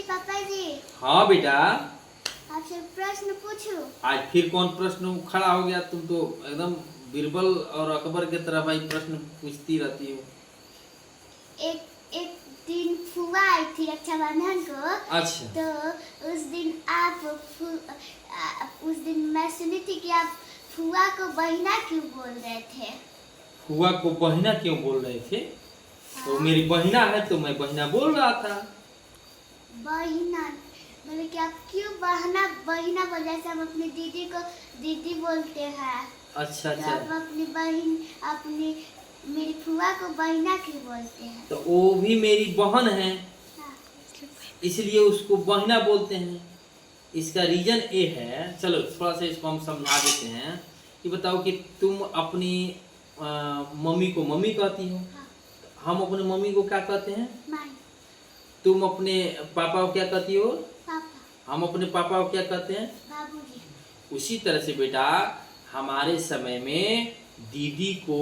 पापा जी। हाँ बेटा। आपसे प्रश्न पूछूं? आज फिर कौन प्रश्न खड़ा हो गया? तुम तो एकदम बीरबल और अकबर की तरह भाई प्रश्न पूछती रहती हो। एक एक दिन फुआ आई थी रक्षाबंधन को। अच्छा। तो उस दिन उस दिन मैं सुनी थी कि आप फुआ को बहिना क्यों बोल रहे थे? फुआ को बहिना क्यों बोल रहे थे? तो मेरी बहिना है तो मैं बहिना बोल रहा था। बहिना मतलब कि आप क्यों बहिना बहिना बोल रहे? जैसे हम अपनी दीदी को दीदी बोलते हैं। अच्छा तो अच्छा। आप अपनी मेरी फुआ को बहिना क्यों बोलते हैं? तो वो भी मेरी बहन है, हाँ। इसलिए उसको बहिना बोलते हैं। इसका रीजन ये है, चलो थोड़ा सा इसको हम समझा देते हैं कि बताओ कि तुम अपनी मम्मी को मम्मी कहती हो। हाँ। हम अपने मम्मी को क्या कहते हैं? माई। तुम अपने पापा को क्या कहती हो? पापा। हम अपने पापा को क्या कहते हैं? बाबूजी। उसी तरह से बेटा हमारे समय में दीदी को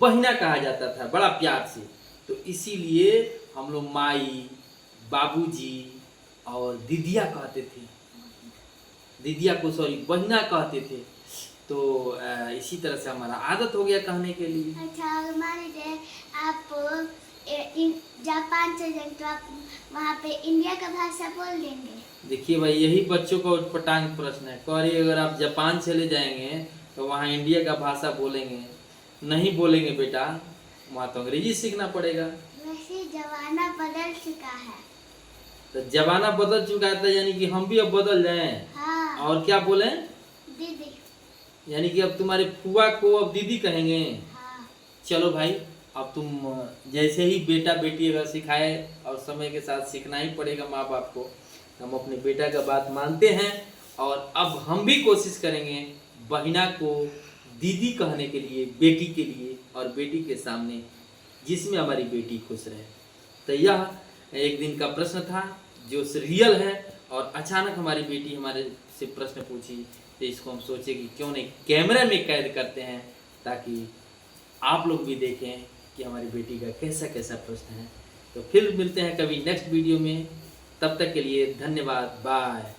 बहिना कहा जाता था बड़ा प्यार से। तो इसीलिए हम लोग माई, बाबूजी और दीदिया कहते थे, दीदिया को सॉरी बहिना कहते थे। तो इसी तरह से हमारा आदत हो गया कहने के लिए। अच्छा, मान लीजिए आप जापान से जाएंगे तो आप वहाँ पे इंडिया का भाषा बोल देंगे? देखिए भाई, यही बच्चों का उटपटांग प्रश्न है। कह रही अगर आप जापान चले जाएंगे तो वहाँ इंडिया का भाषा बोलेंगे? नहीं बोलेंगे बेटा, वहाँ तो अंग्रेजी सीखना पड़ेगा। वैसे जमाना बदल चुका है। तो जमाना बदल चुका है तो यानी कि हम भी अब बदल जाएं। हाँ। और क्या बोले? दीदी। यानी कि अब तुम्हारे फुआ को अब दीदी कहेंगे? हाँ। चलो भाई, अब तुम जैसे ही बेटा बेटी अगर सिखाए, और समय के साथ सीखना ही पड़ेगा माँ बाप को, हम अपने बेटा का बात मानते हैं। और अब हम भी कोशिश करेंगे बहिना को दीदी कहने के लिए, बेटी के लिए और बेटी के सामने, जिसमें हमारी बेटी खुश रहे। तो यह एक दिन का प्रश्न था जो रियल है। और अचानक हमारी बेटी हमारे से प्रश्न पूछी तो इसको हम सोचे कि क्यों नहीं कैमरे में कैद करते हैं, ताकि आप लोग भी देखें कि हमारी बेटी का कैसा कैसा प्रश्न है। तो फिर मिलते हैं कभी नेक्स्ट वीडियो में। तब तक के लिए धन्यवाद, बाय।